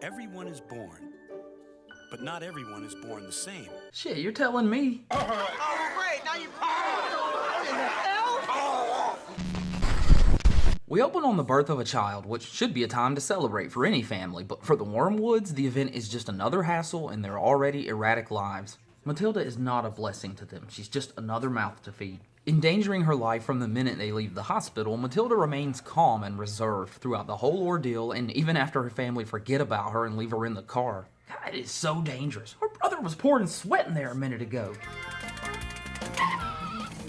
Everyone is born, but not everyone is born the same. Shit, you're telling me. Oh, great, now you... What in the hell? We open on the birth of a child, which should be a time to celebrate for any family, but for the Wormwoods, the event is just another hassle in their already erratic lives. Matilda is not a blessing to them, she's just another mouth to feed. Endangering her life from the minute they leave the hospital, Matilda remains calm and reserved throughout the whole ordeal, and even after her family forget about her and leave her in the car. God, it is so dangerous. Her brother was pouring sweat in there a minute ago.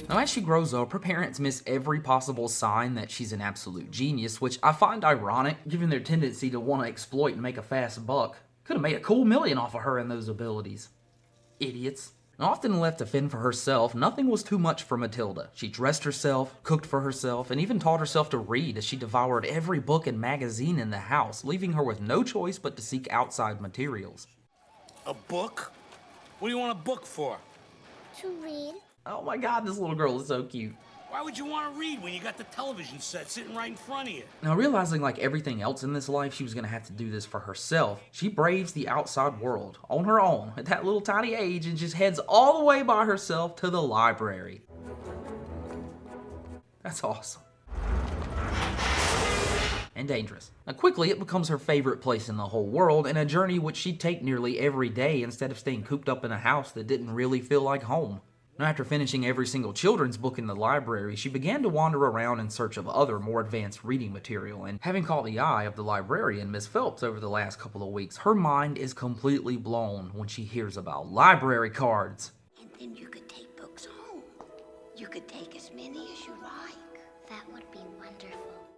Now, as she grows up, her parents miss every possible sign that she's an absolute genius, which I find ironic, given their tendency to want to exploit and make a fast buck. Could have made a cool million off of her and those abilities. Idiots. Often left to fend for herself, nothing was too much for Matilda. She dressed herself, cooked for herself, and even taught herself to read as she devoured every book and magazine in the house, leaving her with no choice but to seek outside materials. A book? What do you want a book for? To read. Oh my god, this little girl is so cute. Why would you want to read when you got the television set sitting right in front of you? Now, realizing like everything else in this life, she was going to have to do this for herself, she braves the outside world on her own at that little tiny age and just heads all the way by herself to the library. That's awesome. And dangerous. Now, quickly, it becomes her favorite place in the whole world, and a journey which she'd take nearly every day instead of staying cooped up in a house that didn't really feel like home. Now, after finishing every single children's book in the library, she began to wander around in search of other, more advanced reading material, and having caught the eye of the librarian, Miss Phelps, over the last couple of weeks, her mind is completely blown when she hears about library cards. And then you could take books home. You could take as many as you like. That would be wonderful.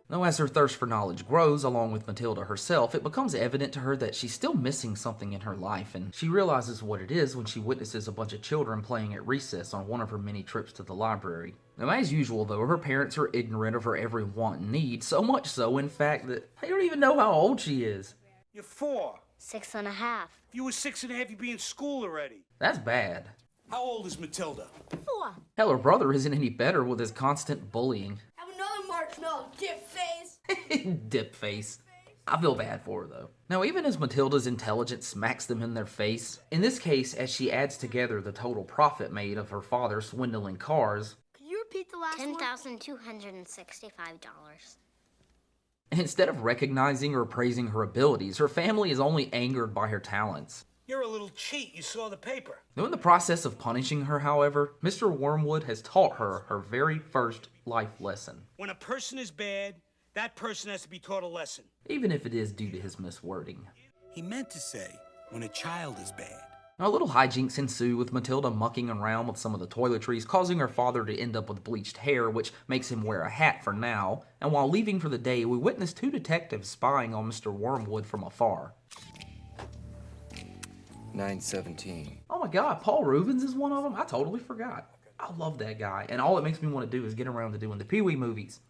Now, as her thirst for knowledge grows, along with Matilda herself, it becomes evident to her that she's still missing something in her life, and she realizes what it is when she witnesses a bunch of children playing at recess on one of her many trips to the library. Now, as usual, though, her parents are ignorant of her every want and need, so much so, in fact, that they don't even know how old she is. You're 4. 6.5. If you were 6.5, you'd be in school already. That's bad. How old is Matilda? 4. Hell, her brother isn't any better with his constant bullying. Have another marshmallow, dip face. Dip face. I feel bad for her, though. Now, even as Matilda's intelligence smacks them in their face, in this case, as she adds together the total profit made of her father swindling cars, Can you repeat the last one? $10,265. instead of recognizing or praising her abilities, her family is only angered by her talents. You're a little cheat. You saw the paper. Now, in the process of punishing her, however, Mr. Wormwood has taught her her very first life lesson. When a person is bad, that person has to be taught a lesson. Even if it is due to his miswording. He meant to say, when a child is bad. Now, a little hijinks ensue with Matilda mucking around with some of the toiletries, causing her father to end up with bleached hair, which makes him wear a hat for now. And while leaving for the day, we witness 2 detectives spying on Mr. Wormwood from afar. 917. Oh my god, Paul Rubens is one of them? I totally forgot. I love that guy, and all it makes me want to do is get around to doing the Pee-wee movies.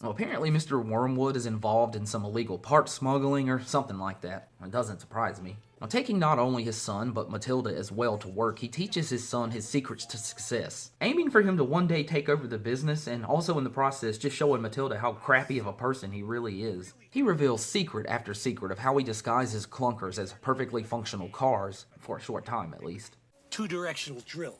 Well, apparently Mr. Wormwood is involved in some illegal part smuggling or something like that. It doesn't surprise me. Now, taking not only his son, but Matilda as well to work, he teaches his son his secrets to success, aiming for him to one day take over the business, and also in the process just showing Matilda how crappy of a person he really is. He reveals secret after secret of how he disguises clunkers as perfectly functional cars, for a short time at least. 2-directional drill.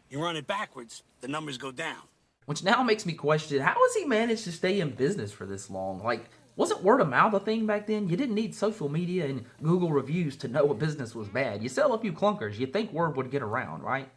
You run it backwards, the numbers go down. Which now makes me question, how has he managed to stay in business for this long? Like, wasn't word of mouth a thing back then? You didn't need social media and Google reviews to know a business was bad. You sell a few clunkers, you'd think word would get around, right?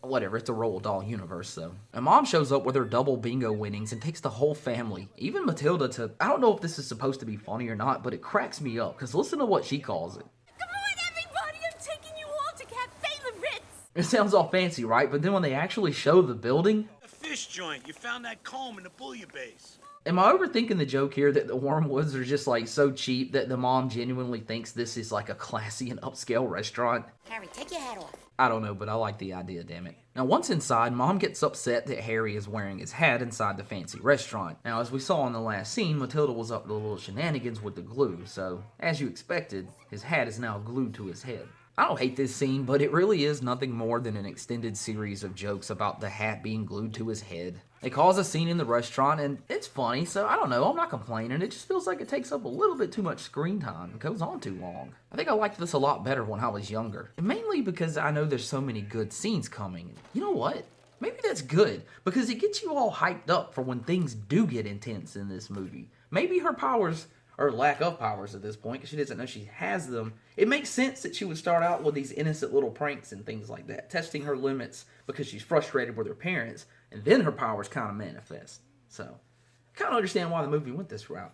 Whatever, it's a Roald Dahl universe, though. And Mom shows up with her double bingo winnings and takes the whole family, even Matilda, to... I don't know if this is supposed to be funny or not, but it cracks me up, because listen to what she calls it. Come on, everybody! I'm taking you all to Cafe the Ritz! It sounds all fancy, right? But then when they actually show the building... A fish joint. You found that comb in the bouillabaisse. Am I overthinking the joke here that the Wormwoods are just like so cheap that the mom genuinely thinks this is like a classy and upscale restaurant? Harry, take your hat off. I don't know, but I like the idea, damn it. Now, once inside, Mom gets upset that Harry is wearing his hat inside the fancy restaurant. Now, as we saw in the last scene, Matilda was up to the little shenanigans with the glue, so, as you expected, his hat is now glued to his head. I don't hate this scene, but it really is nothing more than an extended series of jokes about the hat being glued to his head. They cause a scene in the restaurant, and it's funny, so I don't know, I'm not complaining. It just feels like it takes up a little bit too much screen time. It goes on too long. I think I liked this a lot better when I was younger. And mainly because I know there's so many good scenes coming. You know what? Maybe that's good, because it gets you all hyped up for when things do get intense in this movie. Maybe her powers, or lack of powers at this point, because she doesn't know she has them. It makes sense that she would start out with these innocent little pranks and things like that, testing her limits because she's frustrated with her parents, and then her powers kind of manifest. So, I kind of understand why the movie went this route.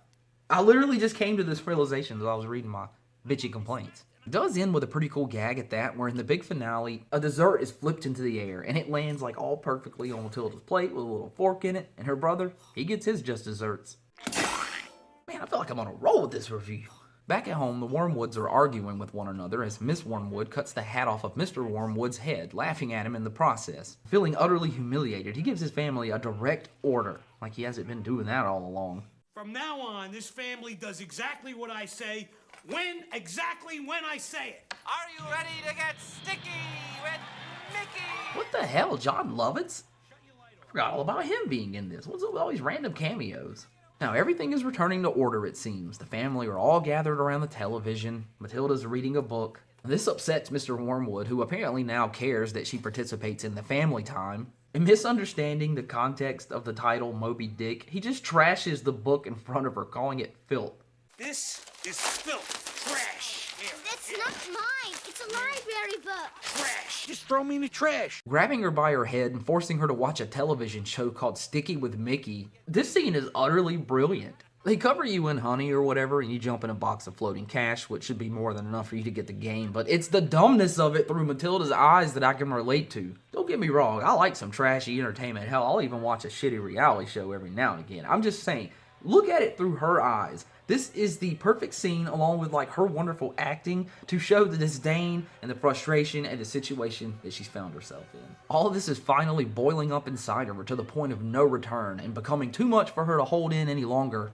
I literally just came to this realization as I was reading my bitchy complaints. It does end with a pretty cool gag at that, where in the big finale, a dessert is flipped into the air, and it lands like all perfectly on Matilda's plate with a little fork in it, and her brother, he gets his just desserts. Man, I feel like I'm on a roll with this review. Back at home, the Wormwoods are arguing with one another as Miss Wormwood cuts the hat off of Mr. Wormwood's head, laughing at him in the process. Feeling utterly humiliated, he gives his family a direct order, like he hasn't been doing that all along. From now on, this family does exactly what I say, exactly when I say it. Are you ready to get sticky with Mickey? What the hell, John Lovitz? I forgot all about him being in this. What's up with all these random cameos? Now, everything is returning to order, it seems. The family are all gathered around the television. Matilda's reading a book. This upsets Mr. Wormwood, who apparently now cares that she participates in the family time. And misunderstanding the context of the title, Moby Dick, he just trashes the book in front of her, calling it filth. This is filth. Trash. Here. That's not mine. It's a library book. Trash. Just throw me in the trash. Grabbing her by her head and forcing her to watch a television show called Sticky with Mickey. This scene is utterly brilliant. They cover you in honey or whatever, and you jump in a box of floating cash, which should be more than enough for you to get the game, but it's the dumbness of it through Matilda's eyes that I can relate to. Don't get me wrong, I like some trashy entertainment. Hell, I'll even watch a shitty reality show every now and again. I'm just saying, look at it through her eyes. This is the perfect scene, along with like her wonderful acting, to show the disdain and the frustration and the situation that she's found herself in. All of this is finally boiling up inside of her to the point of no return and becoming too much for her to hold in any longer.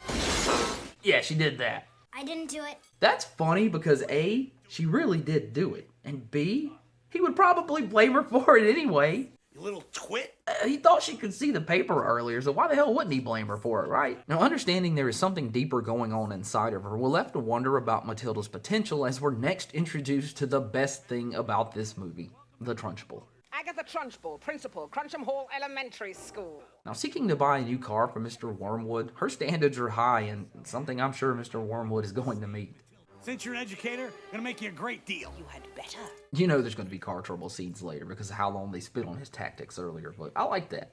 Yeah, she did that. I didn't do it. That's funny because A, she really did do it, and B, he would probably blame her for it anyway. You little twit. He thought she could see the paper earlier, so why the hell wouldn't he blame her for it, right? Now, understanding there is something deeper going on inside of her, we're left to wonder about Matilda's potential as we're next introduced to the best thing about this movie, the Trunchbull. Agatha Trunchbull, principal, Crunchem Hall Elementary School. Now, seeking to buy a new car for Mr. Wormwood, her standards are high and something I'm sure Mr. Wormwood is going to meet. Since you're an educator, I'm gonna make you a great deal. You had better. You know there's going to be car trouble scenes later because of how long they spit on his tactics earlier, but I like that.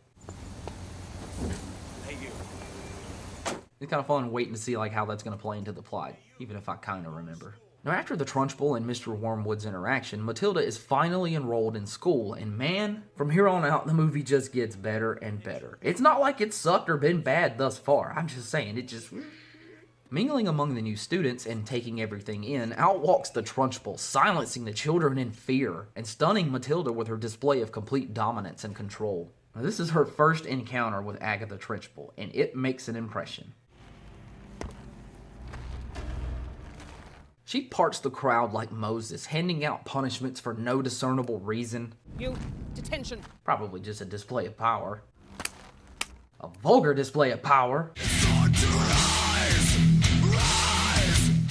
Hey, you. It's kind of fun waiting to see like how that's going to play into the plot, even if I kind of remember. Now, after the Trunchbull and Mr. Wormwood's interaction, Matilda is finally enrolled in school, and man, from here on out, the movie just gets better and better. It's not like it's sucked or been bad thus far. I'm just saying, it just... Mingling among the new students and taking everything in, out walks the Trunchbull, silencing the children in fear and stunning Matilda with her display of complete dominance and control. Now, this is her first encounter with Agatha Trunchbull, and it makes an impression. She parts the crowd like Moses, handing out punishments for no discernible reason. You, detention. Probably just a display of power. A vulgar display of power.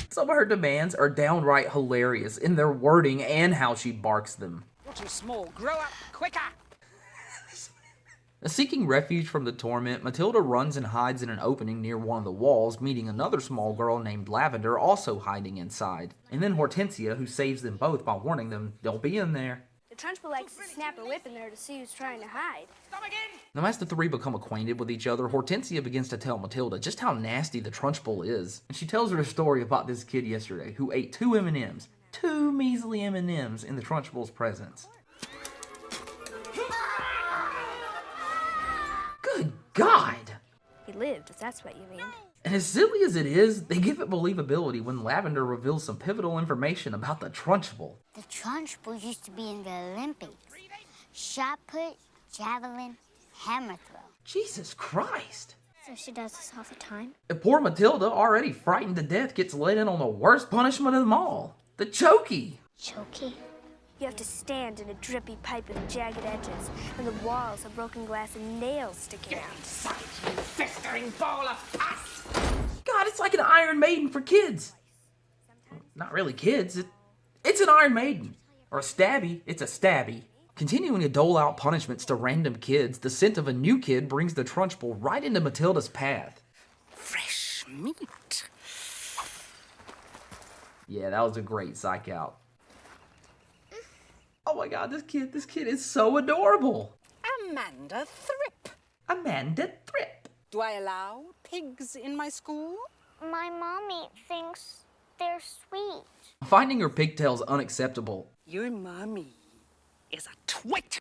Some of her demands are downright hilarious in their wording and how she barks them. You're too small. Grow up quicker. Seeking refuge from the torment, Matilda runs and hides in an opening near one of the walls, meeting another small girl named Lavender also hiding inside. And then Hortensia, who saves them both by warning them, don't be in there. The Trunchbull likes to snap her whip in there to see who's trying to hide. Stop again. Now, as the three become acquainted with each other, Hortensia begins to tell Matilda just how nasty the Trunchbull is. And she tells her a story about this kid yesterday who ate 2 M&Ms. 2 measly M&Ms in the Trunchbull's presence. Good God! He lived, if that's what you mean. And as silly as it is, they give it believability when Lavender reveals some pivotal information about the Trunchbull. The Trunchbull used to be in the Olympics. Shot put, javelin, hammer throw. Jesus Christ! So she does this all the time? And poor Matilda, already frightened to death, gets let in on the worst punishment of them all. The chokey! Chokey? You have to stand in a drippy pipe with jagged edges, and the walls have broken glass and nails sticking out. Inside, you festering ball of pus! God, it's like an Iron Maiden for kids. Not really kids. It's an Iron Maiden. Or a stabby. It's a stabby. Continuing to dole out punishments to random kids, the scent of a new kid brings the Trunchbull right into Matilda's path. Fresh meat. Yeah, that was a great psych out. Oh my god, this kid is so adorable. Amanda Thrip. Amanda Thrip. Do I allow pigs in my school? My mommy thinks they're sweet. Finding her pigtails unacceptable. Your mommy is a twit.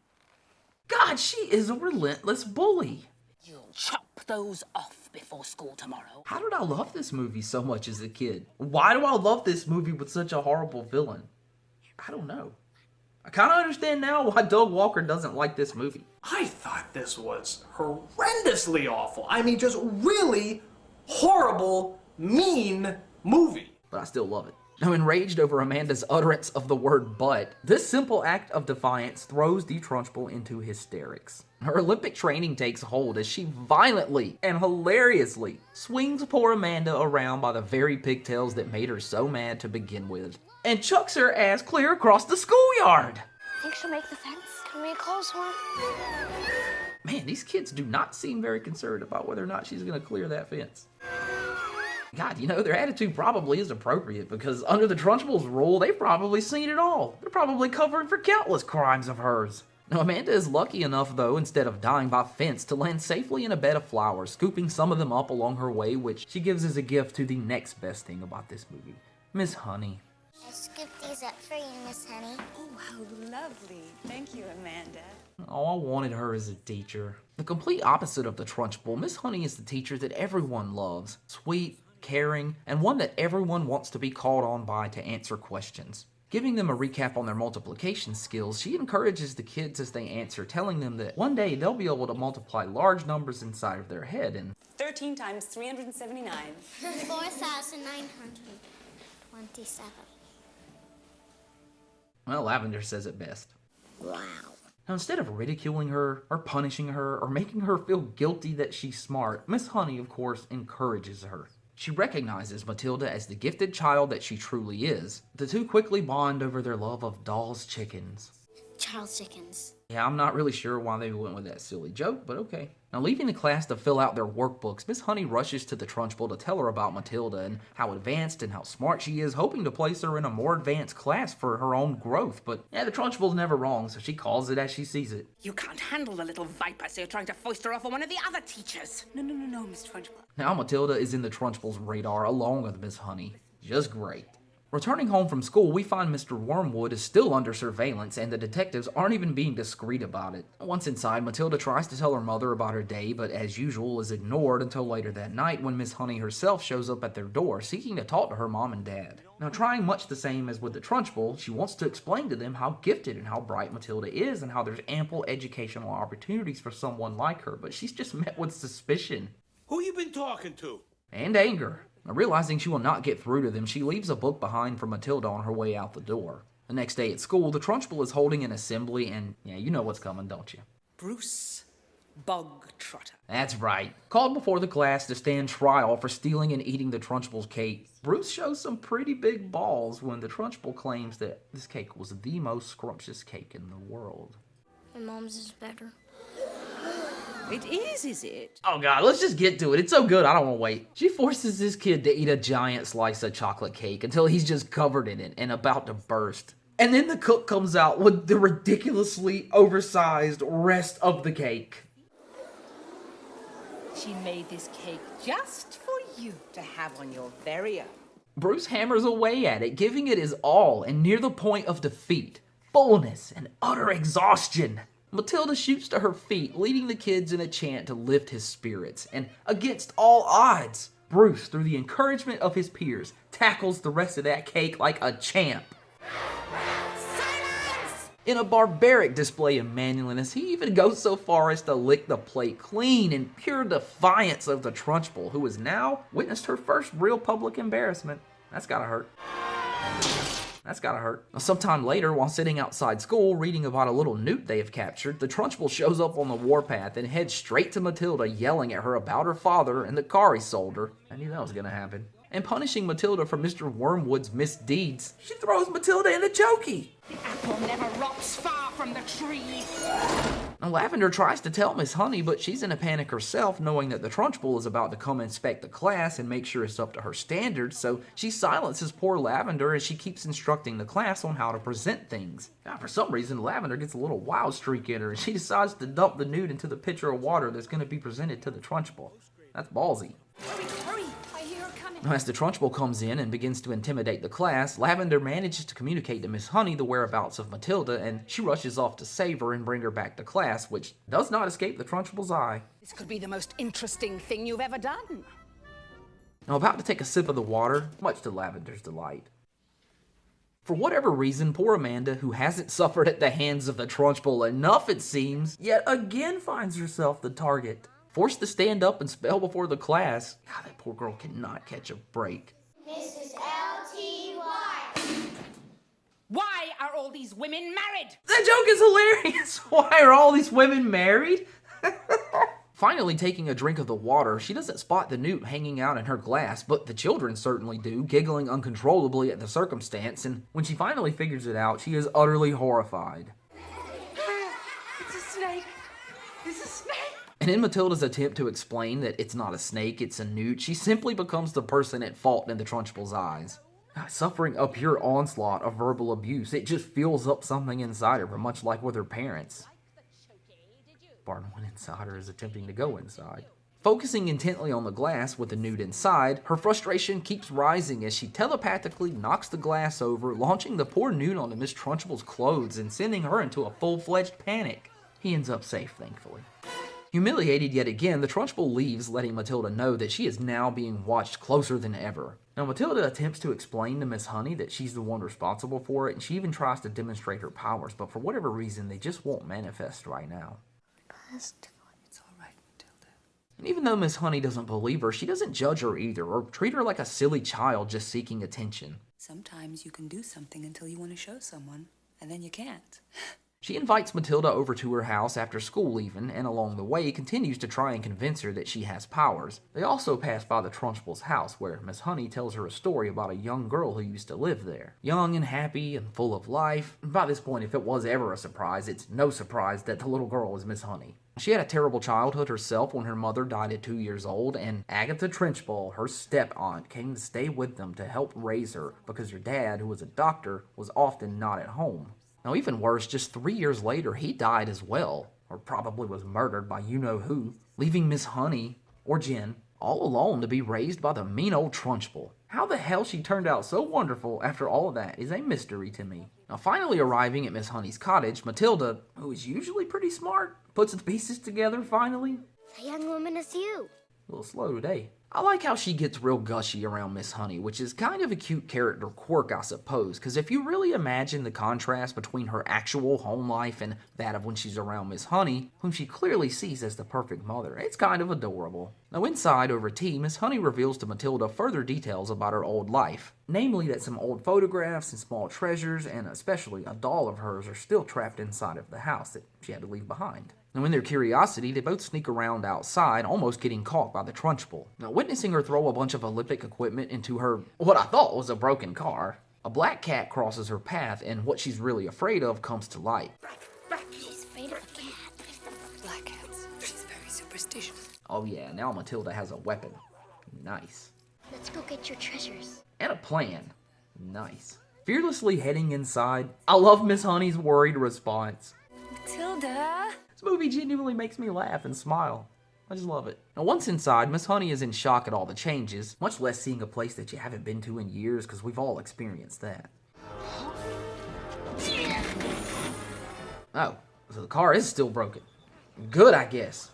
God, she is a relentless bully. You'll chop those off before school tomorrow. How did I love this movie so much as a kid? Why do I love this movie with such a horrible villain? I don't know. I kind of understand now why Doug Walker doesn't like this movie. I thought this was horrendously awful. I mean, just really horrible, mean movie. But I still love it. Now, enraged over Amanda's utterance of the word "but," this simple act of defiance throws the Trunchbull into hysterics. Her Olympic training takes hold as she violently and hilariously swings poor Amanda around by the very pigtails that made her so mad to begin with, and chucks her ass clear across the schoolyard. Think she'll make the fence? Can we close one? Man, these kids do not seem very concerned about whether or not she's going to clear that fence. God, you know, their attitude probably is appropriate because under the Trunchbull's rule, they've probably seen it all. They're probably covered for countless crimes of hers. Now, Amanda is lucky enough, though, instead of dying by fence, to land safely in a bed of flowers, scooping some of them up along her way, which she gives as a gift to the next best thing about this movie, Miss Honey. I scooped these up for you, Miss Honey. Oh, how lovely. Thank you, Amanda. Oh, I wanted her as a teacher. The complete opposite of the Trunchbull, Miss Honey is the teacher that everyone loves. Sweet, caring, and one that everyone wants to be called on by to answer questions. Giving them a recap on their multiplication skills, she encourages the kids as they answer, telling them that one day they'll be able to multiply large numbers inside of their head and 13 times 379. 4,927. well, Lavender says it best. Wow. Now, instead of ridiculing her, or punishing her, or making her feel guilty that she's smart, Miss Honey, of course, encourages her. She recognizes Matilda as the gifted child that she truly is. The two quickly bond over their love of Doll's chickens. Charles Dickens. Yeah, I'm not really sure why they went with that silly joke, but okay. Now, leaving the class to fill out their workbooks, Miss Honey rushes to the Trunchbull to tell her about Matilda and how advanced and how smart she is, hoping to place her in a more advanced class for her own growth. But, yeah, the Trunchbull's never wrong, so she calls it as she sees it. You can't handle the little viper, so you're trying to foist her off on one of the other teachers. No, Miss Trunchbull. Now Matilda is in the Trunchbull's radar along with Miss Honey. Just great. Returning home from school, we find Mr. Wormwood is still under surveillance, and the detectives aren't even being discreet about it. Once inside, Matilda tries to tell her mother about her day, but as usual is ignored until later that night when Miss Honey herself shows up at their door, seeking to talk to her mom and dad. Now, trying much the same as with the Trunchbull, she wants to explain to them how gifted and how bright Matilda is, and how there's ample educational opportunities for someone like her, but she's just met with suspicion. Who you been talking to? And anger. Now, realizing she will not get through to them, she leaves a book behind for Matilda on her way out the door. The next day at school, the Trunchbull is holding an assembly, and yeah, you know what's coming, don't you? Bruce Bogtrotter. That's right. Called before the class to stand trial for stealing and eating the Trunchbull's cake, Bruce shows some pretty big balls when the Trunchbull claims that this cake was the most scrumptious cake in the world. My mom's is better. It is it? Oh god, let's just get to it. It's so good, I don't want to wait. She forces this kid to eat a giant slice of chocolate cake until he's just covered in it and about to burst. And then the cook comes out with the ridiculously oversized rest of the cake. She made this cake just for you to have on your very own. Bruce hammers away at it, giving it his all, and near the point of defeat, fullness, and utter exhaustion, Matilda shoots to her feet, leading the kids in a chant to lift his spirits. And against all odds, Bruce, through the encouragement of his peers, tackles the rest of that cake like a champ. Silence! In a barbaric display of manliness, he even goes so far as to lick the plate clean in pure defiance of the Trunchbull, who has now witnessed her first real public embarrassment. That's gotta hurt. That's gotta hurt. Now, sometime later, while sitting outside school reading about a little newt they have captured, the Trunchbull shows up on the warpath and heads straight to Matilda, yelling at her about her father and the car he sold her. I knew that was gonna happen. And punishing Matilda for Mr. Wormwood's misdeeds, she throws Matilda in a chokey. The apple never rots far from the tree. Now, Lavender tries to tell Miss Honey, but she's in a panic herself, knowing that the Trunchbull is about to come inspect the class and make sure it's up to her standards, so she silences poor Lavender as she keeps instructing the class on how to present things. Now, for some reason, Lavender gets a little wild streak in her, and she decides to dump the newt into the pitcher of water that's going to be presented to the Trunchbull. That's ballsy. Hurry, I hear her coming. As the Trunchbull comes in and begins to intimidate the class, Lavender manages to communicate to Miss Honey the whereabouts of Matilda, and she rushes off to save her and bring her back to class, which does not escape the Trunchbull's eye. This could be the most interesting thing you've ever done. Now, about to take a sip of the water, much to Lavender's delight. For whatever reason, poor Amanda, who hasn't suffered at the hands of the Trunchbull enough, it seems, yet again finds herself the target. Forced to stand up and spell before the class. God, that poor girl cannot catch a break. Mrs. L.T.Y. Why are all these women married? That joke is hilarious! Why are all these women married? Finally taking a drink of the water, she doesn't spot the newt hanging out in her glass, but the children certainly do, giggling uncontrollably at the circumstance, and when she finally figures it out, she is utterly horrified. It's a snake. It's a snake. And in Matilda's attempt to explain that it's not a snake, it's a newt, she simply becomes the person at fault in the Trunchbull's eyes. Suffering a pure onslaught of verbal abuse, it just fuels up something inside of her, much like with her parents. Pardon, when inside her is attempting to go inside. Focusing intently on the glass with the newt inside, her frustration keeps rising as she telepathically knocks the glass over, launching the poor newt onto Miss Trunchbull's clothes and sending her into a full-fledged panic. He ends up safe, thankfully. Humiliated yet again, the Trunchbull leaves, letting Matilda know that she is now being watched closer than ever. Now, Matilda attempts to explain to Miss Honey that she's the one responsible for it, and she even tries to demonstrate her powers, but for whatever reason, they just won't manifest right now. It's all right, Matilda. And even though Miss Honey doesn't believe her, she doesn't judge her either, or treat her like a silly child just seeking attention. Sometimes you can do something until you want to show someone, and then you can't. She invites Matilda over to her house after school even, and along the way continues to try and convince her that she has powers. They also pass by the Trunchbull's house, where Miss Honey tells her a story about a young girl who used to live there. Young and happy and full of life. And by this point, if it was ever a surprise, it's no surprise that the little girl was Miss Honey. She had a terrible childhood herself when her mother died at 2 years old, and Agatha Trunchbull, her step-aunt, came to stay with them to help raise her because her dad, who was a doctor, was often not at home. Now, even worse, just 3 years later, he died as well, or probably was murdered by you-know-who, leaving Miss Honey, or Jen, all alone to be raised by the mean old Trunchbull. How the hell she turned out so wonderful after all of that is a mystery to me. Now, finally arriving at Miss Honey's cottage, Matilda, who is usually pretty smart, puts the pieces together finally. A young woman is you. A little slow today. I like how she gets real gushy around Miss Honey, which is kind of a cute character quirk, I suppose, because if you really imagine the contrast between her actual home life and that of when she's around Miss Honey, whom she clearly sees as the perfect mother, it's kind of adorable. Now inside, over tea, Miss Honey reveals to Matilda further details about her old life, namely that some old photographs and small treasures, and especially a doll of hers, are still trapped inside of the house that she had to leave behind. Now, in their curiosity, they both sneak around outside, almost getting caught by the Trunchbull. Now, witnessing her throw a bunch of Olympic equipment into her, what I thought was a broken car, a black cat crosses her path, and what she's really afraid of comes to light. She's afraid of a cat. Black cats. She's very superstitious. Oh yeah, now Matilda has a weapon. Nice. Let's go get your treasures. And a plan. Nice. Fearlessly heading inside, I love Miss Honey's worried response. Matilda! This movie genuinely makes me laugh and smile. I just love it. Now, once inside, Miss Honey is in shock at all the changes, much less seeing a place that you haven't been to in years, because we've all experienced that. Oh, so the car is still broken. Good, I guess.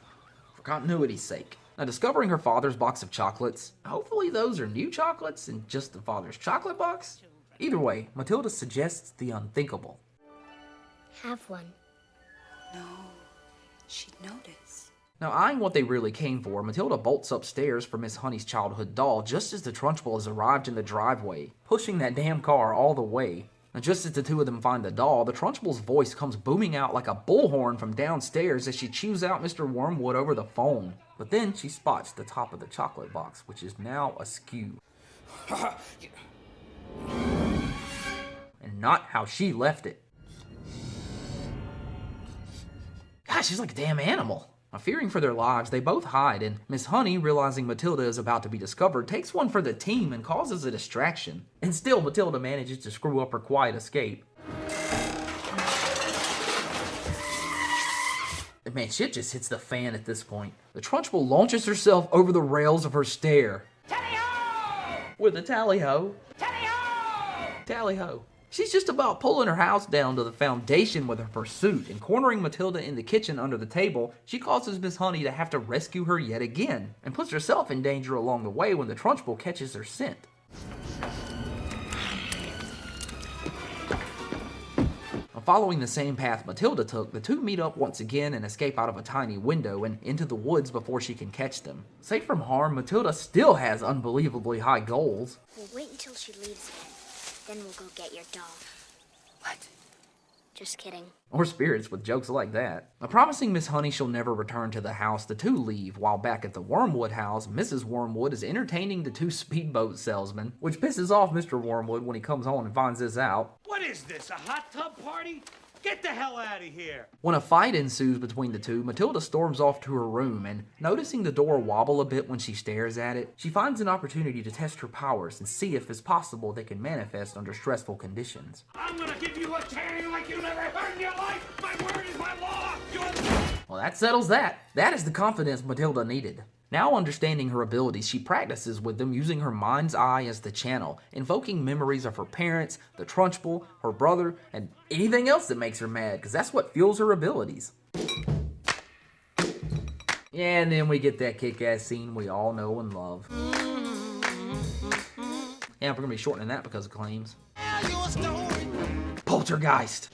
For continuity's sake. Now, discovering her father's box of chocolates, hopefully those are new chocolates and just the father's chocolate box? Either way, Matilda suggests the unthinkable. Have one. No, she'd notice. Now, eyeing what they really came for, Matilda bolts upstairs for Miss Honey's childhood doll just as the Trunchbull has arrived in the driveway, pushing that damn car all the way. And just as the two of them find the doll, the Trunchbull's voice comes booming out like a bullhorn from downstairs as she chews out Mr. Wormwood over the phone. But then she spots the top of the chocolate box, which is now askew. And not how she left it. Gosh, she's like a damn animal. Now, fearing for their lives, they both hide, and Miss Honey, realizing Matilda is about to be discovered, takes one for the team and causes a distraction. And still, Matilda manages to screw up her quiet escape. And man, shit just hits the fan at this point. The Trunchbull launches herself over the rails of her stair. Tally-ho! With a tally-ho. Tally-ho! Tally-ho. She's just about pulling her house down to the foundation with her pursuit, and cornering Matilda in the kitchen under the table, she causes Miss Honey to have to rescue her yet again, and puts herself in danger along the way when the Trunchbull catches her scent. Following the same path Matilda took, the two meet up once again and escape out of a tiny window and into the woods before she can catch them. Safe from harm, Matilda still has unbelievably high goals. We'll wait until she leaves again. Then we'll go get your doll. What? Just kidding. Or spirits with jokes like that. Now, promising Miss Honey she'll never return to the house, the two leave, while back at the Wormwood house, Mrs. Wormwood is entertaining the two speedboat salesmen, which pisses off Mr. Wormwood when he comes home and finds this out. What is this, a hot tub party? Get the hell out of here! When a fight ensues between the two, Matilda storms off to her room, and noticing the door wobble a bit when she stares at it, she finds an opportunity to test her powers and see if it's possible they can manifest under stressful conditions. I'm gonna give you a tanning like you never heard in your life! My word is my law! Well, that settles that. That is the confidence Matilda needed. Now understanding her abilities, she practices with them using her mind's eye as the channel, invoking memories of her parents, the Trunchbull, her brother, and anything else that makes her mad, because that's what fuels her abilities. Yeah, and then we get that kick-ass scene we all know and love. Yeah, we're going to be shortening that because of claims. Poltergeist!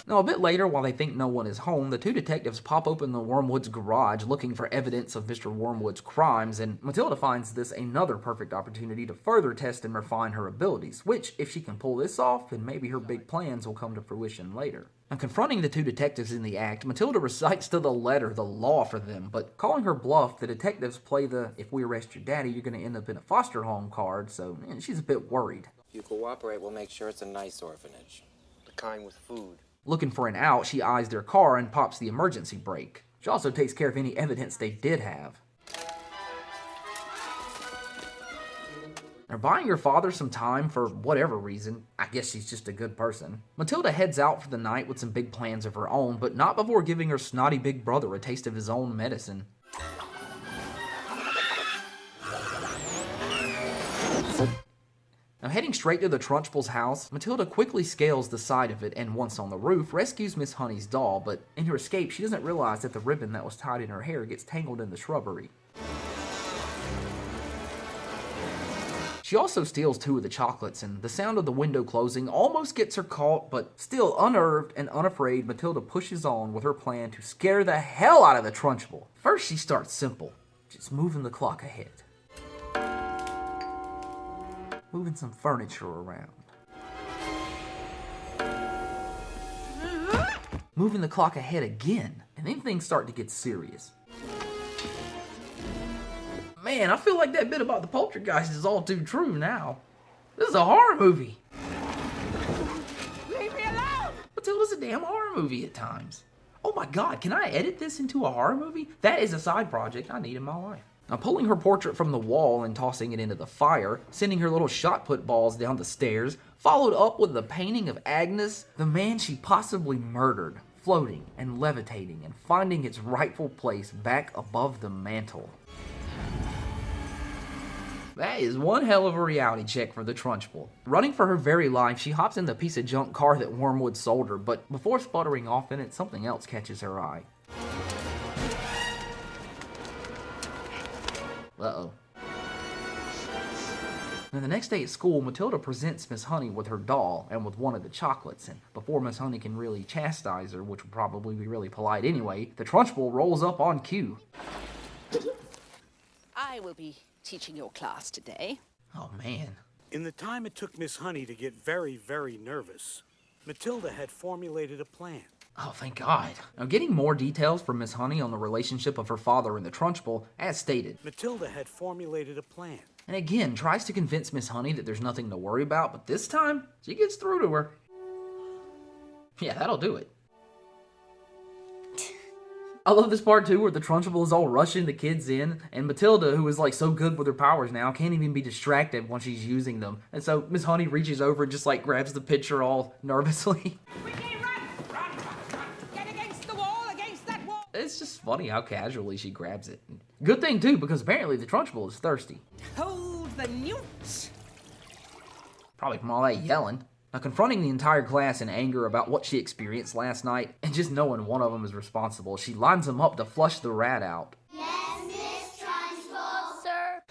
Now, a bit later, while they think no one is home, the two detectives pop open the Wormwood's garage looking for evidence of Mr. Wormwood's crimes, and Matilda finds this another perfect opportunity to further test and refine her abilities, which, if she can pull this off, then maybe her big plans will come to fruition later. Now, confronting the two detectives in the act, Matilda recites to the letter the law for them, but calling her bluff, the detectives play the "if we arrest your daddy, you're going to end up in a foster home" card, so she's a bit worried. If you cooperate, we'll make sure it's a nice orphanage. The kind with food. Looking for an out, she eyes their car and pops the emergency brake. She also takes care of any evidence they did have. They're buying her father some time for whatever reason. I guess she's just a good person. Matilda heads out for the night with some big plans of her own, but not before giving her snotty big brother a taste of his own medicine. Now, heading straight to the Trunchbull's house, Matilda quickly scales the side of it and, once on the roof, rescues Miss Honey's doll, but in her escape, she doesn't realize that the ribbon that was tied in her hair gets tangled in the shrubbery. She also steals two of the chocolates, and the sound of the window closing almost gets her caught, but still unnerved and unafraid, Matilda pushes on with her plan to scare the hell out of the Trunchbull. First, she starts simple, just moving the clock ahead. Moving some furniture around. Moving the clock ahead again, and then things start to get serious. Man, I feel like that bit about the poltergeist is all too true now. This is a horror movie. Leave me alone! Matilda's a damn horror movie at times. Oh my god, can I edit this into a horror movie? That is a side project I need in my life. Now, pulling her portrait from the wall and tossing it into the fire, sending her little shot put balls down the stairs, followed up with the painting of Agnes, the man she possibly murdered, floating and levitating and finding its rightful place back above the mantle. That is one hell of a reality check for the Trunchbull. Running for her very life, she hops in the piece of junk car that Wormwood sold her, but before sputtering off in it, something else catches her eye. Uh-oh. Now, the next day at school, Matilda presents Miss Honey with her doll and with one of the chocolates, and before Miss Honey can really chastise her, which would probably be really polite anyway, the Trunchbull rolls up on cue. I will be teaching your class today. Oh, man. In the time it took Miss Honey to get very, very nervous, Matilda had formulated a plan. Oh, thank God. Now, getting more details from Miss Honey on the relationship of her father and the Trunchbull, as stated. Matilda had formulated a plan. And again, tries to convince Miss Honey that there's nothing to worry about, but this time, she gets through to her. Yeah, that'll do it. I love this part too, where the Trunchbull is all rushing the kids in, and Matilda, who is like so good with her powers now, can't even be distracted when she's using them. And so Miss Honey reaches over and just like grabs the pitcher all nervously. Get against the wall, against that wall. It's just funny how casually she grabs it. Good thing too, because apparently the Trunchbull is thirsty. Hold the newts. Probably from all that yelling. Now, confronting the entire class in anger about what she experienced last night, and just knowing one of them is responsible, she lines them up to flush the rat out. Yes, Miss Trunchbull, sir.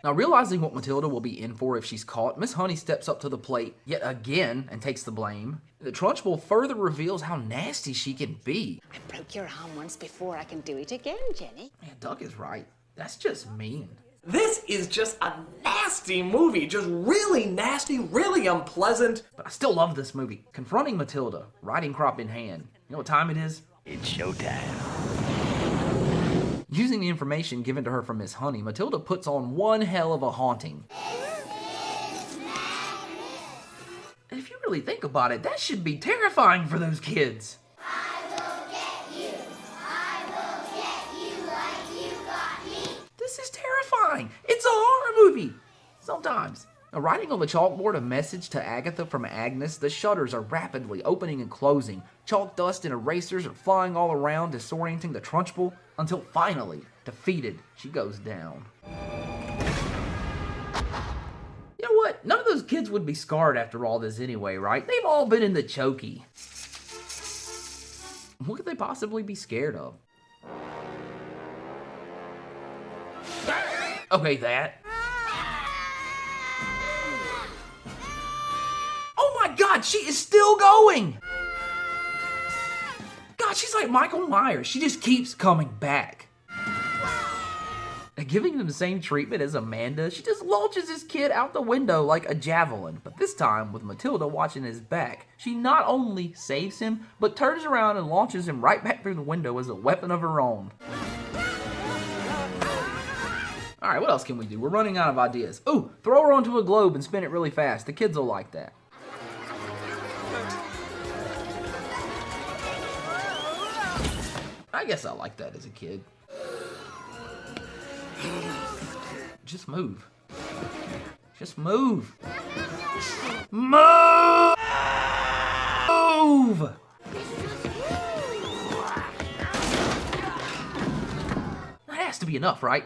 Now, realizing what Matilda will be in for if she's caught, Miss Honey steps up to the plate yet again and takes the blame. The Trunchbull further reveals how nasty she can be. I broke your arm once before. I can do it again, Jenny. Man, Doug is right. That's just mean. This is just a nasty movie, just really nasty, really unpleasant. But I still love this movie. Confronting Matilda, riding crop in hand. You know what time it is? It's showtime. Using the information given to her from Miss Honey, Matilda puts on one hell of a haunting. And if you really think about it, that should be terrifying for those kids. This is terrifying. It's a horror movie. Sometimes. Now, writing on the chalkboard a message to Agatha from Agnes, the shutters are rapidly opening and closing. Chalk dust and erasers are flying all around, disorienting the Trunchbull, until finally, defeated, she goes down. You know what? None of those kids would be scarred after all this anyway, right? They've all been in the chokey. What could they possibly be scared of? Okay, that. Oh my God, she is still going! God, she's like Michael Myers. She just keeps coming back. And giving them the same treatment as Amanda, she just launches this kid out the window like a javelin. But this time, with Matilda watching his back, she not only saves him, but turns around and launches him right back through the window as a weapon of her own. Alright, what else can we do? We're running out of ideas. Ooh, throw her onto a globe and spin it really fast. The kids will like that. I guess I like that as a kid. Just move. Just move. Move! That has to be enough, right?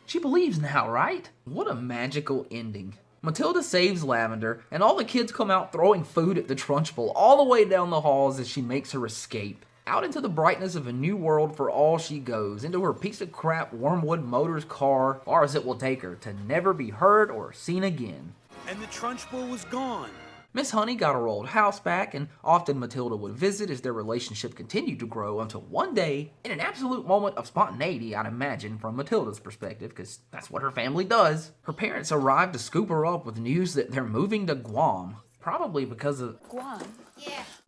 She believes now, right? What a magical ending. Matilda saves Lavender, and all the kids come out throwing food at the Trunchbull all the way down the halls as she makes her escape. Out into the brightness of a new world for all she goes, into her piece of crap Wormwood Motors car, far as it will take her, to never be heard or seen again. And the Trunchbull was gone. Miss Honey got her old house back, and often Matilda would visit as their relationship continued to grow until one day, in an absolute moment of spontaneity, I'd imagine, from Matilda's perspective, because that's what her family does, her parents arrived to scoop her up with news that they're moving to Guam, probably because of... Guam?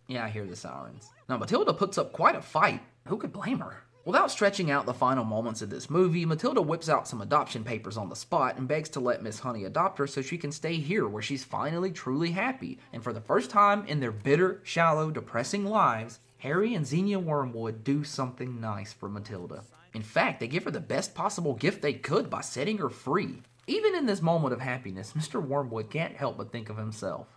Yeah, I hear the sirens. Now, Matilda puts up quite a fight. Who could blame her? Without stretching out the final moments of this movie, Matilda whips out some adoption papers on the spot and begs to let Miss Honey adopt her so she can stay here where she's finally truly happy. And for the first time in their bitter, shallow, depressing lives, Harry and Xenia Wormwood do something nice for Matilda. In fact, they give her the best possible gift they could by setting her free. Even in this moment of happiness, Mr. Wormwood can't help but think of himself.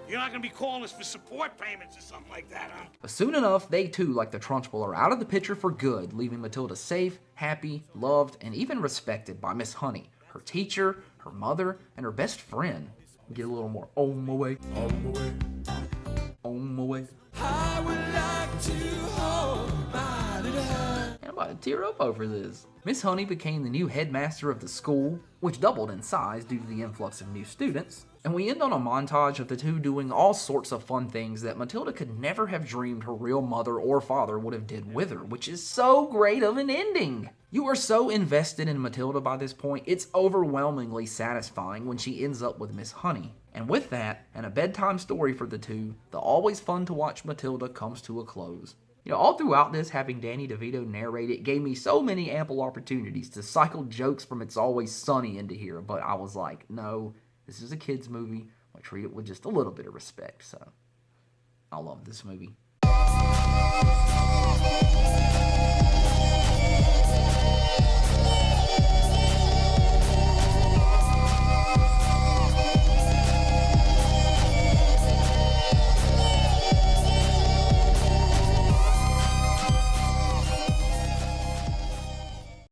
You're not going to be calling us for support payments or something like that, huh? But soon enough, they too, like the Trunchbull, are out of the picture for good, leaving Matilda safe, happy, loved, and even respected by Miss Honey, her teacher, her mother, and her best friend. Get a little more on my way, on my way, on my way. I would like to hold my little hand. I'm about to tear up over this. Miss Honey became the new headmaster of the school, which doubled in size due to the influx of new students. And we end on a montage of the two doing all sorts of fun things that Matilda could never have dreamed her real mother or father would have did with her, which is so great of an ending. You are so invested in Matilda by this point, it's overwhelmingly satisfying when she ends up with Miss Honey. And with that, and a bedtime story for the two, the always fun to watch Matilda comes to a close. You know, all throughout this, having Danny DeVito narrate it gave me so many ample opportunities to cycle jokes from It's Always Sunny into here, but I was like, no, this is a kid's movie. I'll treat it with just a little bit of respect, so I love this movie.